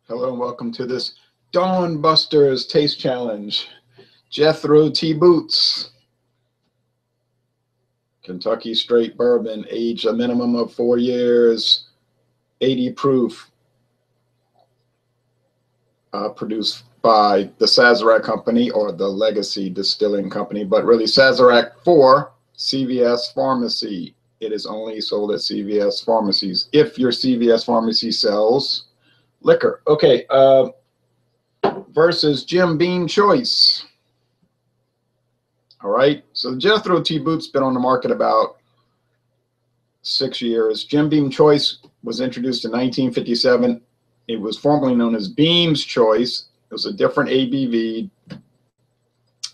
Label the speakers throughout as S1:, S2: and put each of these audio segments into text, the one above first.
S1: Hello and welcome to this Dawn Busters Taste Challenge. Jethro T boots, Kentucky straight bourbon, aged a minimum of 4 years, 80 proof, produced by the Sazerac Company or the Legacy Distilling Company, but really Sazerac for CVS Pharmacy. It is only sold at CVS pharmacies if your CVS pharmacy sells liquor. Okay, versus Jim Beam Choice. All right, so the Jethro T boot's been on the market about 6 years. Jim Beam Choice was introduced in 1957. It was formerly known as Beam's Choice. It was a different ABV,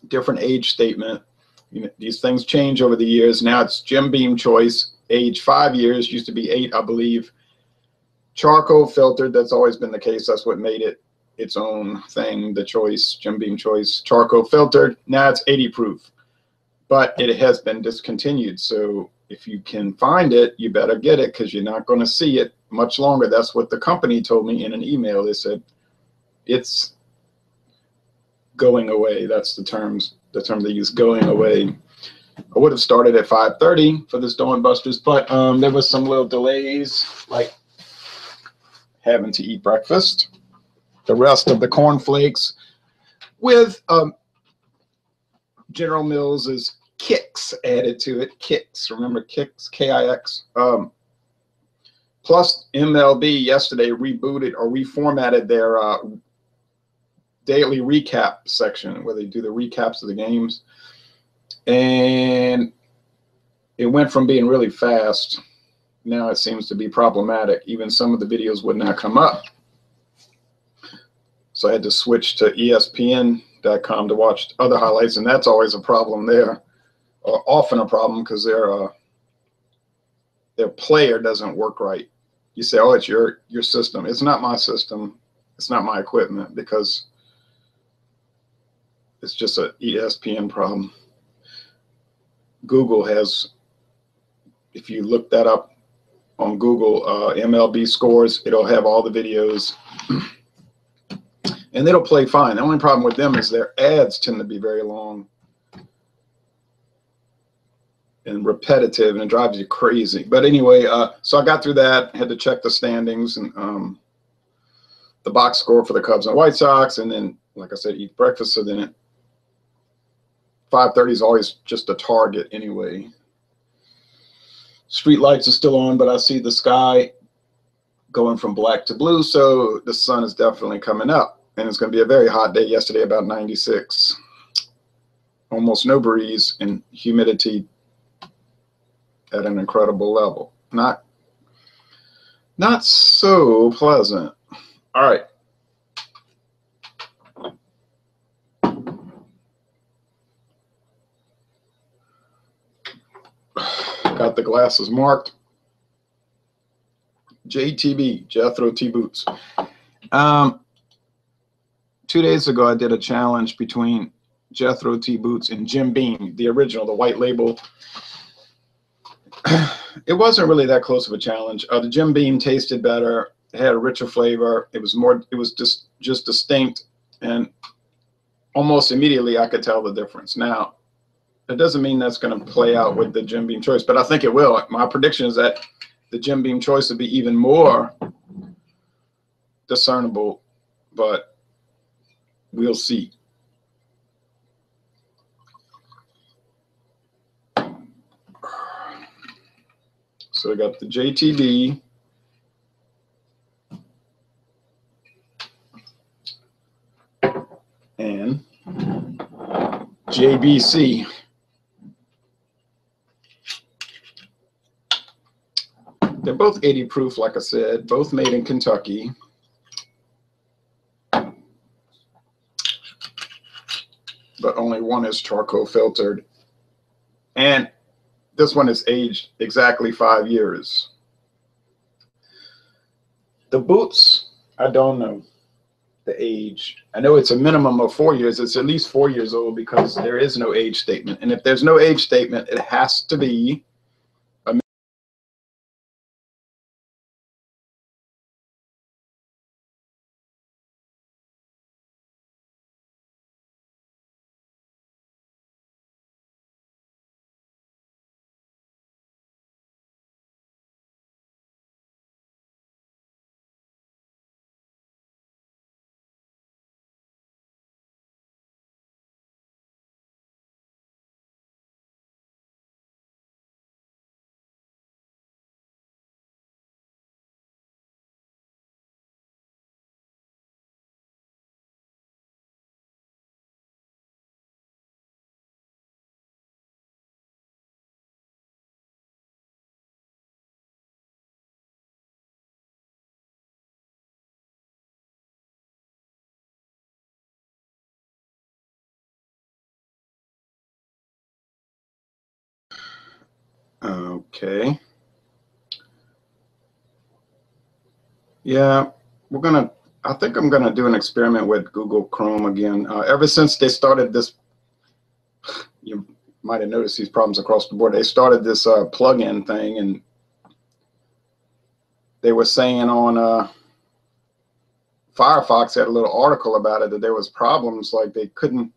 S1: different age statement. You know, these things change over the years. Now it's Jim Beam Choice, age 5 years, used to be 8, I believe. Charcoal filtered, that's always been the case. That's what made it its own thing, the Choice, Jim Beam Choice, charcoal filtered. Now it's 80 proof, but it has been discontinued. So if you can find it, you better get it because you're not going to see it much longer. That's what the company told me in an email. They said it's going away. That's the term they use, going away. I would have started at 5:30 for this Dawn Busters, but there was some little delays, like having to eat breakfast. The rest of the cornflakes with General Mills' Kix added to it. Kix, remember Kix, K-I-X. Plus MLB yesterday rebooted or reformatted their daily recap section where they do the recaps of the games. And it went from being really fast. Now it seems to be problematic. Even some of the videos would not come up. So I had to switch to ESPN.com to watch other highlights, and that's always a problem there, or often a problem because their player doesn't work right. You say, oh, it's your system. It's not my system. It's not my equipment because it's just an ESPN problem. Google has, if you look that up on Google, MLB scores, it'll have all the videos. And it'll play fine. The only problem with them is their ads tend to be very long and repetitive, and it drives you crazy. But anyway, so I got through that, had to check the standings and the box score for the Cubs and White Sox, and then, like I said, eat breakfast. So then at 5:30 is always just a target anyway. Street lights are still on, but I see the sky going from black to blue, so the sun is definitely coming up. And it's going to be a very hot day. Yesterday, about 96. Almost no breeze and humidity at an incredible level. Not so pleasant. All right. Got the glasses marked. JTB, Jethro T boots. 2 days ago, I did a challenge between Jethro T boots and Jim Beam, the original, the white label. It wasn't really that close of a challenge. The Jim Beam tasted better. It had a richer flavor. It was just distinct, and almost immediately I could tell the difference. Now, it doesn't mean that's going to play out with the Jim Beam Choice, but I think it will. My prediction is that the Jim Beam Choice will be even more discernible, but we'll see. So I got the JTB. And JBC. They're both 80 proof, like I said, both made in Kentucky. But only one is charcoal filtered. And this one is aged exactly 5 years. The boots, I don't know the age. I know it's a minimum of 4 years. It's at least 4 years old because there is no age statement. And if there's no age statement, it has to be Okay. Yeah, I think I'm gonna do an experiment with Google Chrome again. Ever since they started this, you might have noticed these problems across the board. They started this plugin thing, and they were saying on Firefox had a little article about it that there was problems, like they couldn't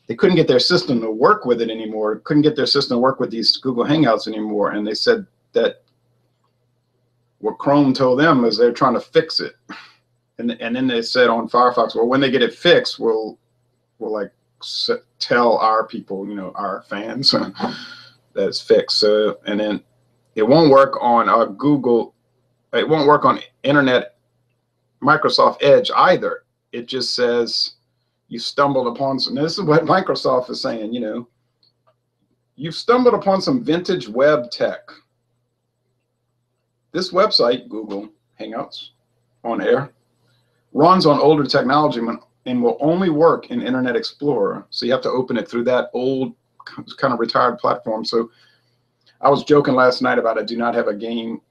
S1: get their system to work with it anymore. Couldn't get their system to work with these Google Hangouts anymore. And they said that what Chrome told them is they're trying to fix it. And then they said on Firefox, well, when they get it fixed, we'll like tell our people, our fans that it's fixed. And then it won't work on Google. It won't work on Internet Microsoft Edge either. It just says you stumbled upon some. This is what Microsoft is saying. You've stumbled upon some vintage web tech. This website, Google Hangouts on Air, runs on older technology and will only work in Internet Explorer. So you have to open it through that old kind of retired platform. So I was joking last night about I do not have a game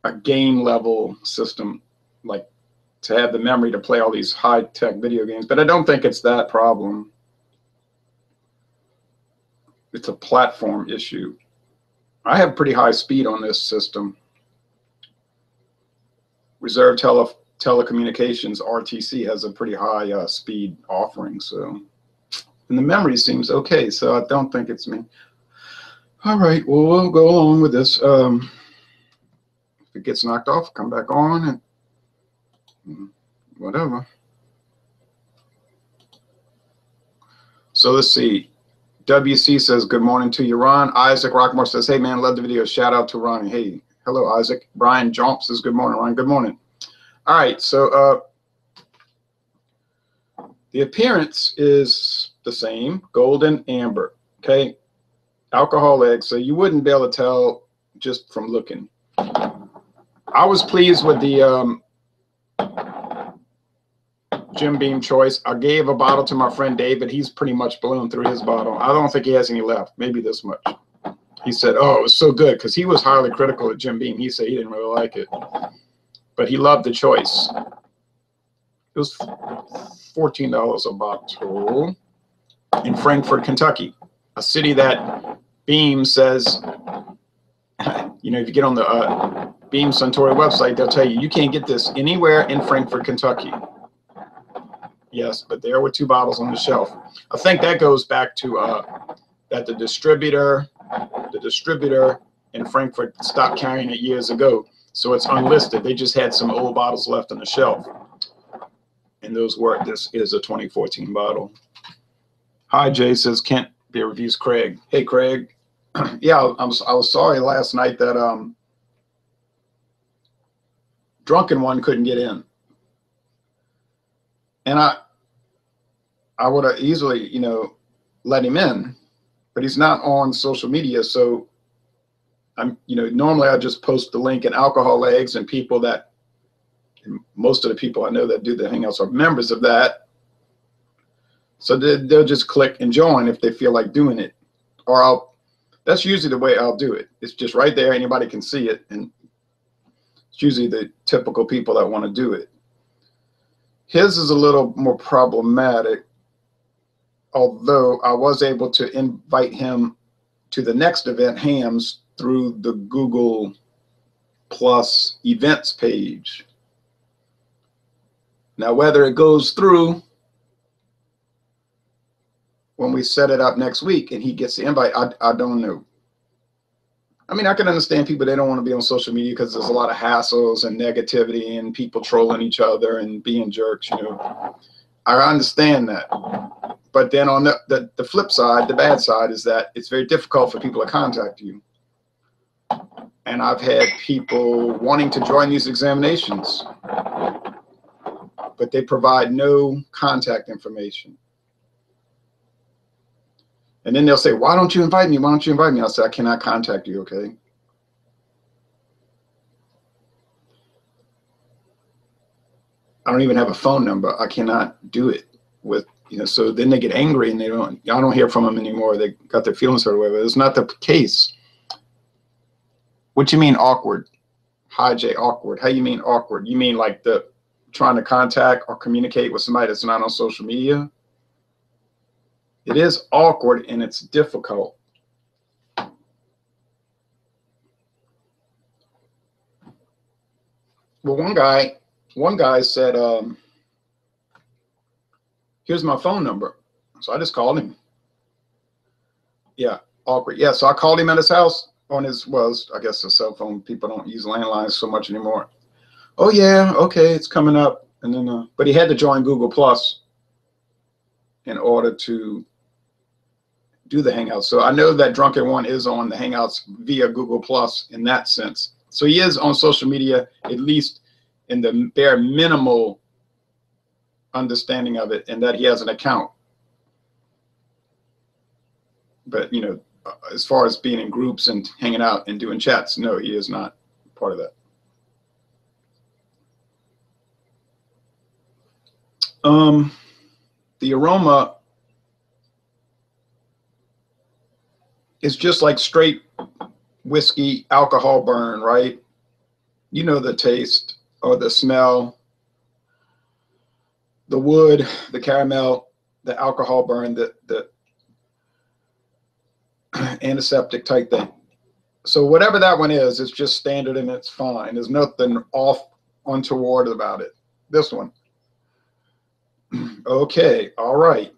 S1: level system, like to have the memory to play all these high-tech video games, but I don't think it's that problem. It's a platform issue. I have pretty high speed on this system. Reserve Telecommunications, RTC, has a pretty high speed offering, so, and the memory seems okay, so I don't think it's me. All right, well, we'll go along with this. If it gets knocked off, come back on and whatever. So let's see. WC says, good morning to you, Ron. Isaac Rockmore says, hey, man, love the video. Shout out to Ronnie. Hey, hello, Isaac. Brian Jomp says, good morning, Ron. Good morning. All right, so the appearance is the same, golden amber, okay? Alcohol eggs, so you wouldn't be able to tell just from looking. I was pleased with the Jim Beam choice. I gave a bottle to my friend David. He's pretty much blown through his bottle. I don't think he has any left, maybe this much. He said, oh, it was so good, because he was highly critical of Jim Beam. He said he didn't really like it, but he loved the choice. It was $14 a bottle in Frankfort, Kentucky, a city that Beam says, if you get on the Beam Suntory website, they'll tell you, you can't get this anywhere in Frankfort, Kentucky. Yes, but there were 2 bottles on the shelf. I think that goes back to that the distributor in Frankfurt stopped carrying it years ago. So it's unlisted. They just had some old bottles left on the shelf. And this is a 2014 bottle. Hi, Jay says, Kent Beer Reviews, Craig. Hey, Craig. Yeah, I was sorry last night that Drunken One couldn't get in. And I would have easily, let him in, but he's not on social media. So normally I just post the link in Alcohol Eggs, and most of the people I know that do the Hangouts are members of that. So they'll just click and join if they feel like doing it. Or that's usually the way I'll do it. It's just right there. Anybody can see it. And it's usually the typical people that want to do it. His is a little more problematic, although I was able to invite him to the next event, Hams, through the Google Plus events page. Now, whether it goes through when we set it up next week and he gets the invite, I don't know. I mean, I can understand people, they don't want to be on social media because there's a lot of hassles and negativity and people trolling each other and being jerks, I understand that. But then on the flip side, the bad side is that it's very difficult for people to contact you. And I've had people wanting to join these examinations, but they provide no contact information. And then they'll say, why don't you invite me? Why don't you invite me? I'll say, I cannot contact you, okay? I don't even have a phone number. I cannot do it with You know, so then they get angry and I don't hear from them anymore. They got their feelings hurt away. But it's not the case. What you mean awkward? Hi, Jay, awkward. How you mean awkward? You mean like the trying to contact or communicate with somebody that's not on social media? It is awkward and it's difficult. Well, one guy said, here's my phone number. So I just called him. Yeah, awkward. Yeah, so I called him at his house on his, well, I guess a cell phone. People don't use landlines so much anymore. Oh yeah, okay, it's coming up. And then, but he had to join Google Plus in order to do the Hangouts. So I know that Drunken One is on the Hangouts via Google Plus in that sense. So he is on social media, at least in the bare minimal understanding of it, and that he has an account. But, you know, as far as being in groups and hanging out and doing chats, no, he is not part of that. The aroma is just like straight whiskey alcohol burn, right? You know the taste or the smell, the wood, the caramel, the alcohol burn, the antiseptic type thing. So whatever that one is, it's just standard and it's fine. There's nothing off untoward about it. This one. Okay, all right.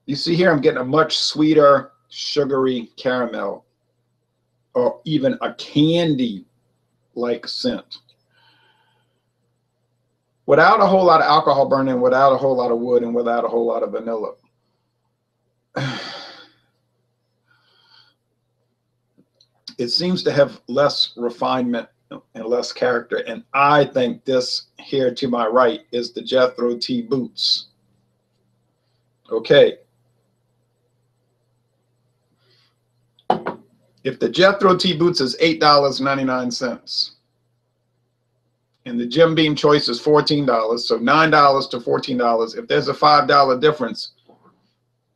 S1: You see here, I'm getting a much sweeter, sugary caramel, or even a candy-like scent. Without a whole lot of alcohol burning, without a whole lot of wood, and without a whole lot of vanilla. It seems to have less refinement and less character. And I think this here to my right is the Jethro T Boots. Okay. If the Jethro T Boots is $8.99 and the Jim Beam Choice is $14, so $9 to $14, if there's a $5 difference,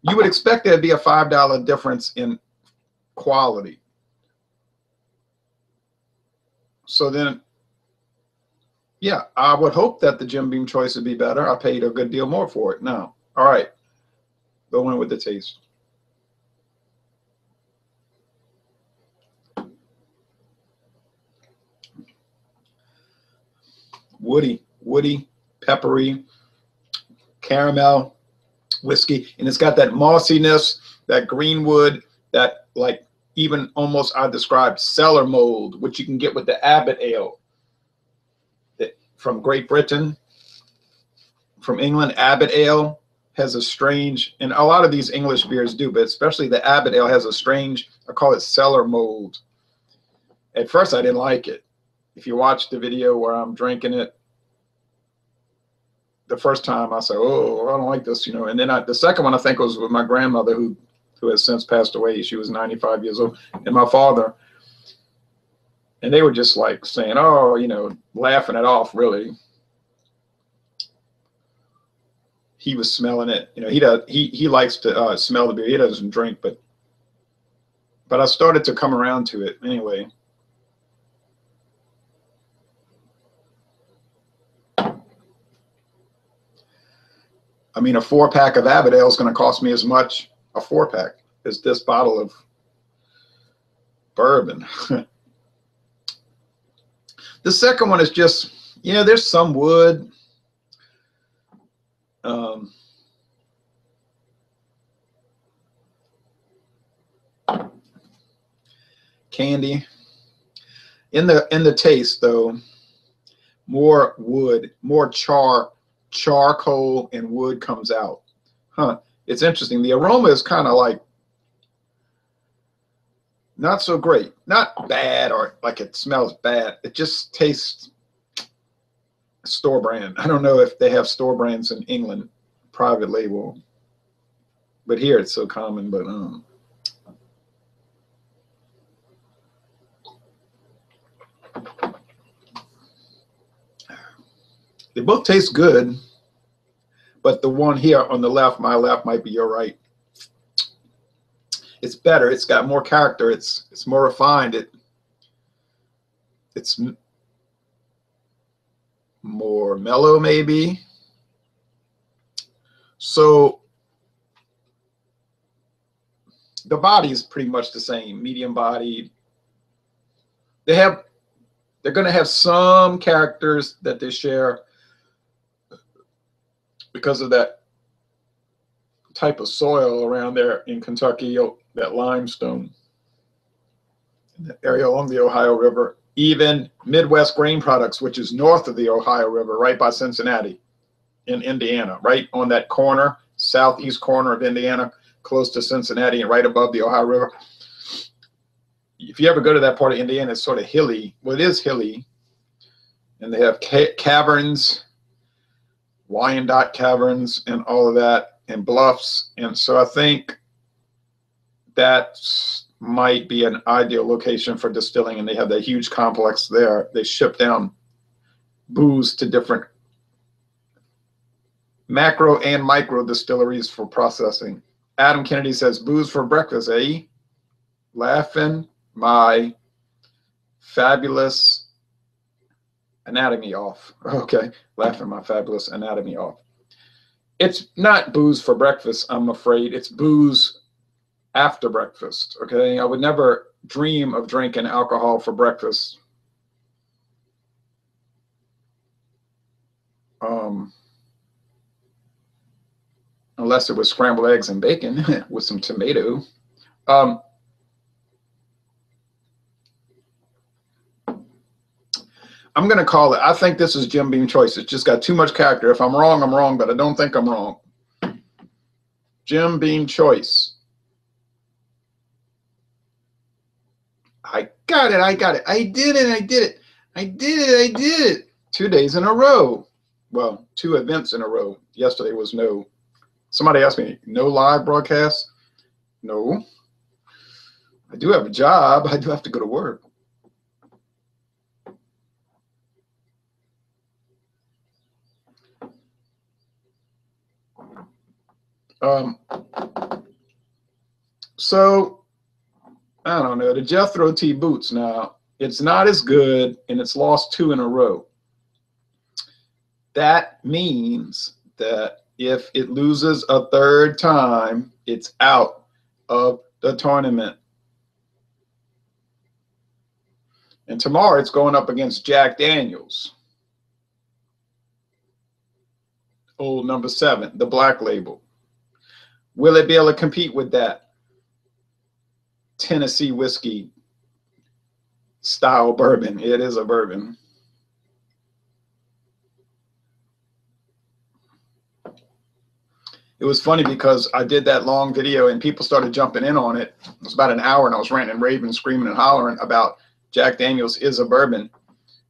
S1: you would expect there to be a $5 difference in quality. So then, yeah, I would hope that the Jim Beam Choice would be better. I paid a good deal more for it. Now, all right, go in with the taste. Woody, peppery, caramel, whiskey, and it's got that mossiness, that green wood, that like even almost I described cellar mold, which you can get with the Abbott Ale from Great Britain, from England. Abbott Ale has a strange, and a lot of these English beers do, but especially the Abbott Ale has a strange, I call it cellar mold. At first I didn't like it. If you watch the video where I'm drinking it, the first time I said, oh, I don't like this, you know. And then the second one I think was with my grandmother who has since passed away. She was 95 years old, and my father. And they were just like saying, oh, you know, laughing it off, really. He was smelling it. You know, he likes to smell the beer. He doesn't drink, but I started to come around to it anyway. I mean, a 4-pack of Abbott Ale is going to cost me as much, a 4-pack, as this bottle of bourbon. The second one is just, yeah, there's some wood. Candy. In the taste, though, more wood, more charcoal and wood comes out. Huh. It's interesting. The aroma is kind of like not so great. Not bad or like it smells bad. It just tastes store brand. I don't know if they have store brands in England, private label. But here it's so common, but they both taste good. but the one here on the left, my left, might be your right. It's better. It's got more character. It's more refined. It's more mellow, maybe. So the body is pretty much the same, medium bodied. They're going to have some characters that they share because of that type of soil around there in Kentucky, that limestone, in the area along the Ohio River. Even Midwest Grain Products, which is north of the Ohio River, right by Cincinnati in Indiana, right on that corner, southeast corner of Indiana, close to Cincinnati and right above the Ohio River. If you ever go to that part of Indiana, it's sort of hilly. Well, it is hilly. And they have caverns, Wyandotte caverns, and all of that, and bluffs. And so I think that might be an ideal location for distilling. And they have that huge complex there. They ship down booze to different macro and micro distilleries for processing. Adam Kennedy says, booze for breakfast, eh? Laughing my fabulous anatomy off. Okay, laughing my fabulous anatomy off. It's not booze for breakfast, I'm afraid. It's booze after breakfast, okay? I would never dream of drinking alcohol for breakfast. Unless it was scrambled eggs and bacon with some tomato. I'm going to call it, I think this is Jim Beam Choice. It's just got too much character. If I'm wrong, I'm wrong, but I don't think I'm wrong. Jim Beam Choice. I got it. I got it. I did it. I did it. I did it. I did it. 2 days in a row. Well, 2 events in a row. Yesterday was no. Somebody asked me, no live broadcast? No. I do have a job. I do have to go to work. So, I don't know. The Jethro T boots now, it's not as good, and it's lost 2 in a row. That means that if it loses a 3rd time, it's out of the tournament. And tomorrow it's going up against Jack Daniels. Old number 7, the black label. Will it be able to compete with that Tennessee whiskey style bourbon? It is a bourbon. It was funny because I did that long video and people started jumping in on it. It was about an hour and I was ranting and raving, screaming and hollering about Jack Daniels is a bourbon.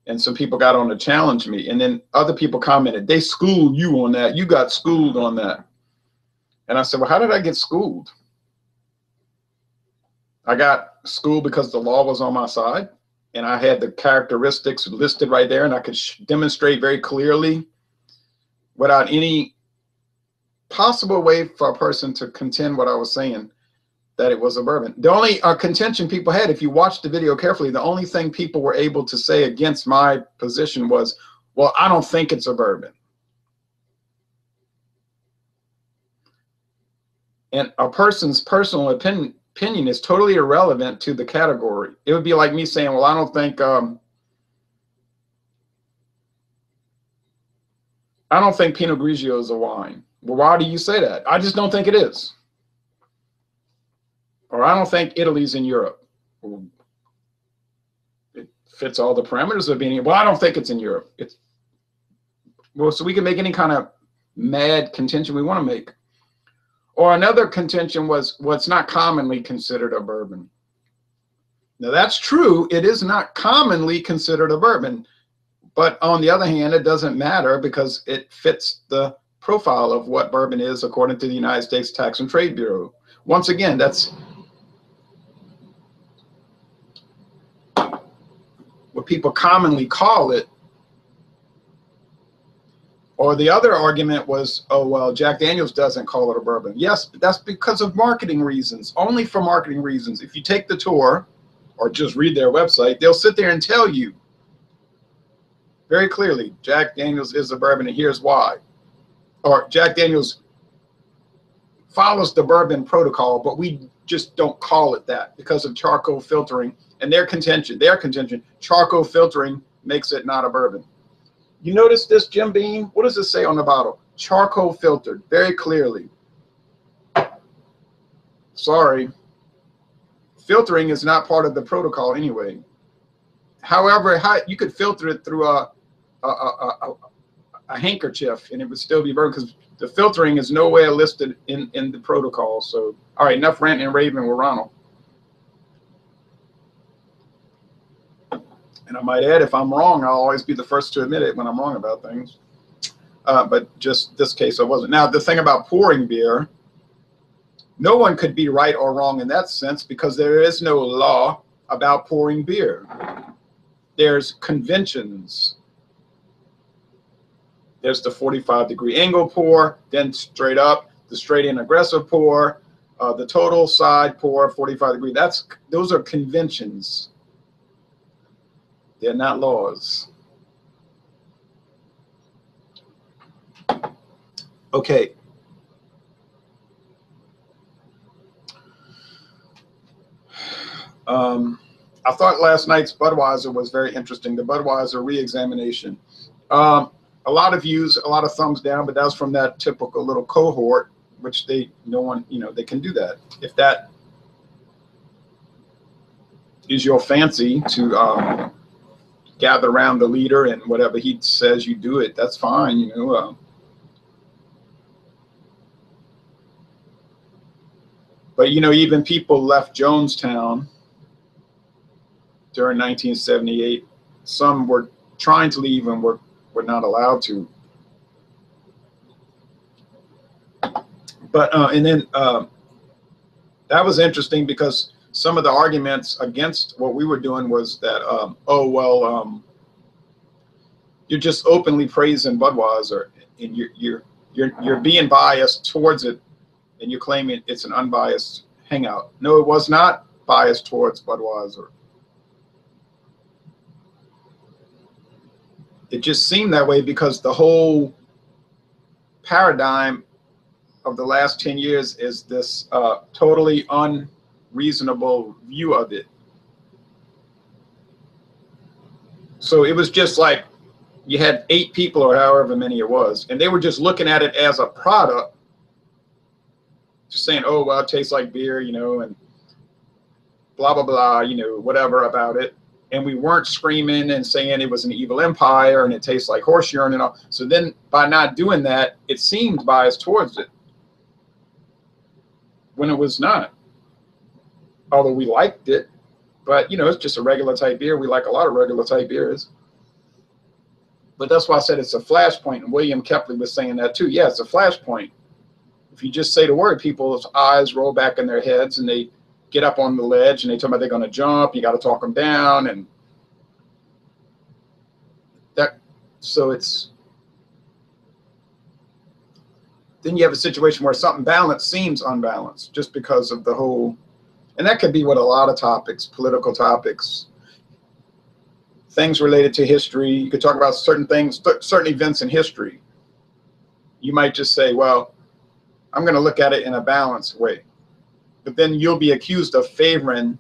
S1: And some people got on to challenge me. And then other people commented, they schooled you on that. You got schooled on that. And I said, well, how did I get schooled? I got schooled because the law was on my side and I had the characteristics listed right there and I could demonstrate very clearly without any possible way for a person to contend what I was saying that it was a bourbon. The only contention people had, if you watch the video carefully, the only thing people were able to say against my position was, well, I don't think it's a bourbon. And a person's personal opinion is totally irrelevant to the category. It would be like me saying, well, I don't think Pinot Grigio is a wine. Well, why do you say that? I just don't think it is. Or I don't think Italy's in Europe. Well, it fits all the parameters of being, well, I don't think it's in Europe. It's, well, so we can make any kind of mad contention we want to make. Or another contention was, well, it's not commonly considered a bourbon. Now that's true. It is not commonly considered a bourbon. But on the other hand, it doesn't matter because it fits the profile of what bourbon is according to the United States Tax and Trade Bureau. Once again, that's what people commonly call it. Or the other argument was, oh, well, Jack Daniels doesn't call it a bourbon. Yes, but that's because of marketing reasons, only for marketing reasons. If you take the tour or just read their website, they'll sit there and tell you very clearly, Jack Daniels is a bourbon and here's why. Or Jack Daniels follows the bourbon protocol, but we just don't call it that because of charcoal filtering and their contention, charcoal filtering makes it not a bourbon. You notice this, Jim Beam? What does it say on the bottle? Charcoal filtered, very clearly. Sorry. Filtering is not part of the protocol anyway. However, you could filter it through a handkerchief and it would still be bourbon because the filtering is nowhere listed in the protocol. So, all right, enough ranting and raving with Ronald. And I might add, if I'm wrong, I'll always be the first to admit it when I'm wrong about things. But just this case, I wasn't. Now, the thing about pouring beer, no one could be right or wrong in that sense because there is no law about pouring beer. There's conventions. There's the 45-degree angle pour, then straight up, the straight in aggressive pour, the total side pour, 45 degree. Those are conventions. They're not laws. Okay. I thought last night's Budweiser was very interesting, the Budweiser re-examination. A lot of views, a lot of thumbs down, but that was from that typical little cohort, which they can do that. If that is your fancy to gather around the leader and whatever he says you do it, that's fine, But, even people left Jonestown during 1978. Some were trying to leave and were not allowed to. But, and then that was interesting because some of the arguments against what we were doing was that, you're just openly praising Budweiser and you're being biased towards it, and you're claiming it's an unbiased hangout. No, it was not biased towards Budweiser. It just seemed that way because the whole paradigm of the last 10 years is this totally unreasonable view of it. So it was just like you had 8 people or however many it was, and they were just looking at it as a product, just saying, oh, well, it tastes like beer, and blah, blah, blah, whatever about it. And we weren't screaming and saying it was an evil empire and it tastes like horse urine and all. So then by not doing that, it seemed biased towards it when it was not. Although we liked it, but, it's just a regular type beer. We like a lot of regular type beers. But that's why I said it's a flashpoint. And William Kepley was saying that too. Yeah, it's a flashpoint. If you just say the word, people's eyes roll back in their heads and they get up on the ledge and they talk about they're going to jump. You got to talk them down, and that. So it's then you have a situation where something balanced seems unbalanced just because of the whole, and that could be with a lot of topics, political topics, things related to history. You could talk about certain things, certain events in history. You might just say, well, I'm going to look at it in a balanced way. But then you'll be accused of favoring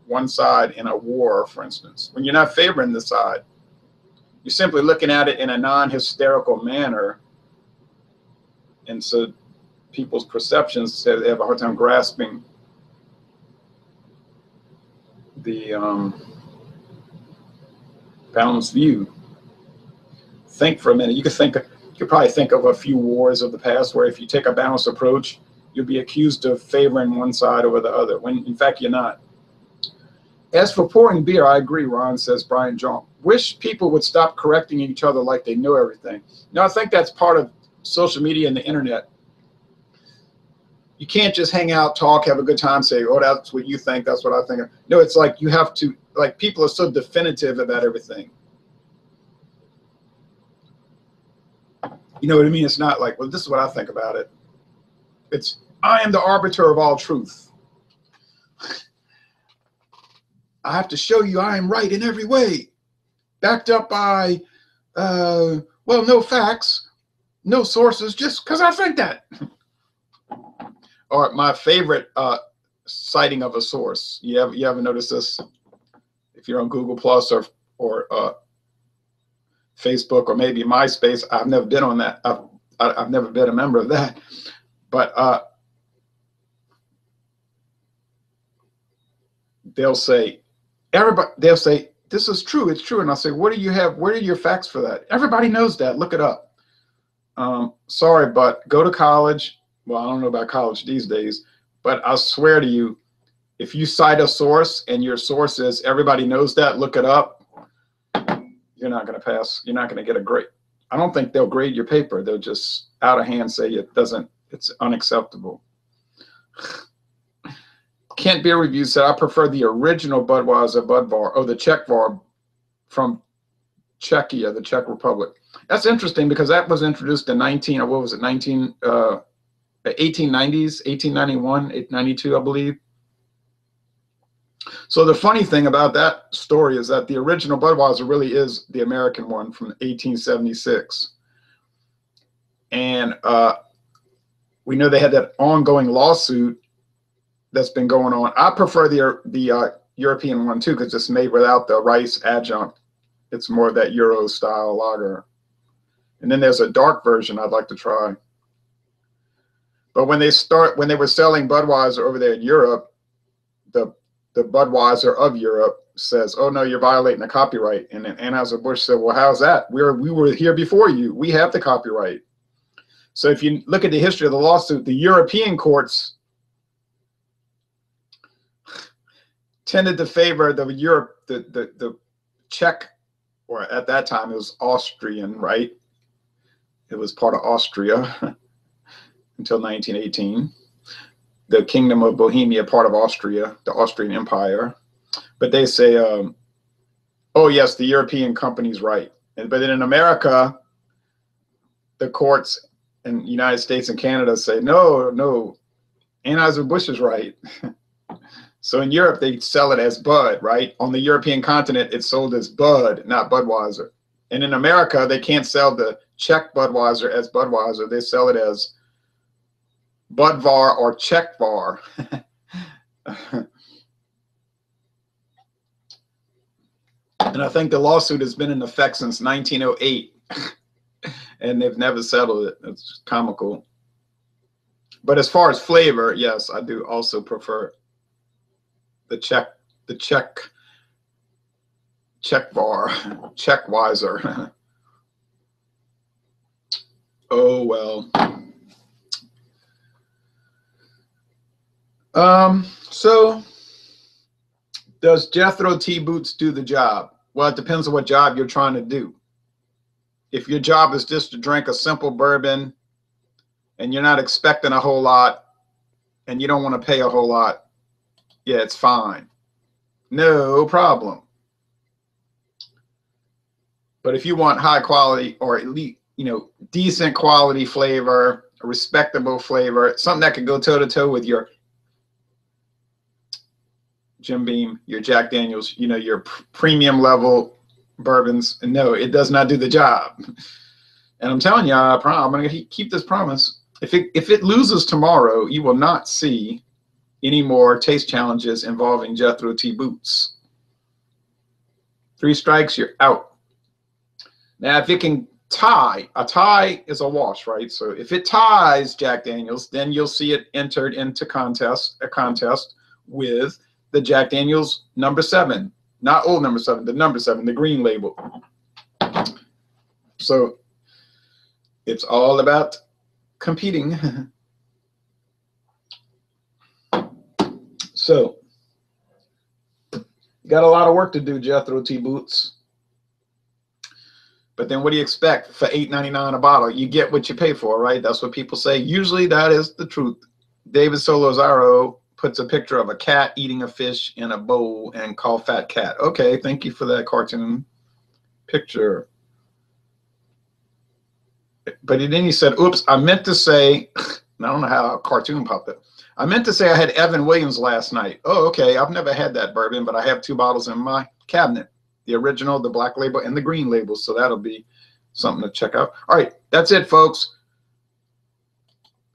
S1: one side in a war, for instance. When you're not favoring the side, you're simply looking at it in a non-hysterical manner. And so people's perceptions, they have a hard time grasping the balanced view. Think for a minute. You could probably think of a few wars of the past where if you take a balanced approach, you'll be accused of favoring one side over the other, when in fact you're not. As for pouring beer, I agree, Ron, says Brian John. Wish people would stop correcting each other like they know everything. I think that's part of social media and the internet. You can't just hang out, talk, have a good time, say, oh, that's what you think, that's what I think. No, it's like you have to, like, people are so definitive about everything. You know what I mean? It's not like, well, this is what I think about it. It's, I am the arbiter of all truth. I have to show you I am right in every way, backed up by, well, no facts, no sources, just because I think that. Or my favorite citing of a source. You ever notice this? If you're on Google Plus or Facebook or maybe MySpace, I've never been on that. I've never been a member of that, but they'll say, they'll say, this is true, it's true. And I'll say, what do you have? Where are your facts for that? Everybody knows that, look it up. Sorry, but go to college. Well, I don't know about college these days, but I swear to you, if you cite a source and your source is, everybody knows that, look it up, you're not going to pass. You're not going to get a grade. I don't think they'll grade your paper. They'll just out of hand say it's unacceptable. Kent Beer Review said, I prefer the original Budweiser Budvar, or the Czech Var from Czechia, the Czech Republic. That's interesting because that was introduced in 1890s, 1891, 1892, I believe. So the funny thing about that story is that the original Budweiser really is the American one from 1876. And we know they had that ongoing lawsuit that's been going on. I prefer the European one too, because it's made without the rice adjunct. It's more of that Euro style lager. And then there's a dark version I'd like to try. But when they were selling Budweiser over there in Europe, the Budweiser of Europe says, oh no, you're violating the copyright. And then Anheuser-Busch said, well, how's that? We were here before you. We have the copyright. So if you look at the history of the lawsuit, the European courts tended to favor the Czech, or at that time it was Austrian, right? It was part of Austria until 1918. The Kingdom of Bohemia, part of Austria, the Austrian Empire. But they say, oh yes, the European company's right. But then in America, the courts in the United States and Canada say, no, Anheuser-Busch is right. So in Europe, they sell it as Bud, right? On the European continent, it's sold as Bud, not Budweiser. And in America, they can't sell the Czech Budweiser as Budweiser. They sell it as Budvar or Czech Var. And I think the lawsuit has been in effect since 1908. And they've never settled it. It's comical. But as far as flavor, yes, I do also prefer the Czech Var, Czechweiser. Oh well. So does Jethro T boots do the job? Well, it depends on what job you're trying to do. If your job is just to drink a simple bourbon and you're not expecting a whole lot and you don't want to pay a whole lot, yeah, it's fine. No problem. But if you want high quality or elite, decent quality flavor, a respectable flavor, something that could go toe to toe with your Jim Beam, your Jack Daniels, your premium level bourbons, no, it does not do the job. And I'm telling you, I'm going to keep this promise. If it loses tomorrow, you will not see any more taste challenges involving Jethro T boots. 3 strikes, you're out. Now, if it can tie, a tie is a wash, right? So if it ties Jack Daniels, then you'll see it entered into a contest with the Jack Daniels #7, not old #7, the #7, the green label. So it's all about competing. So you got a lot of work to do, Jethro T boots. But then what do you expect for $8.99 a bottle? You get what you pay for, right? That's what people say. Usually that is the truth. David Solozaro puts a picture of a cat eating a fish in a bowl and called Fat Cat. Okay, thank you for that cartoon picture. But then he said, oops, I meant to say, I don't know how a cartoon popped up. I meant to say I had Evan Williams last night. Oh, okay. I've never had that bourbon, but I have 2 bottles in my cabinet. The original, the black label, and the green label. So that'll be something to check out. All right. That's it, folks.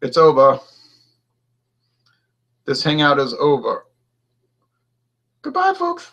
S1: It's over. This hangout is over. Goodbye, folks.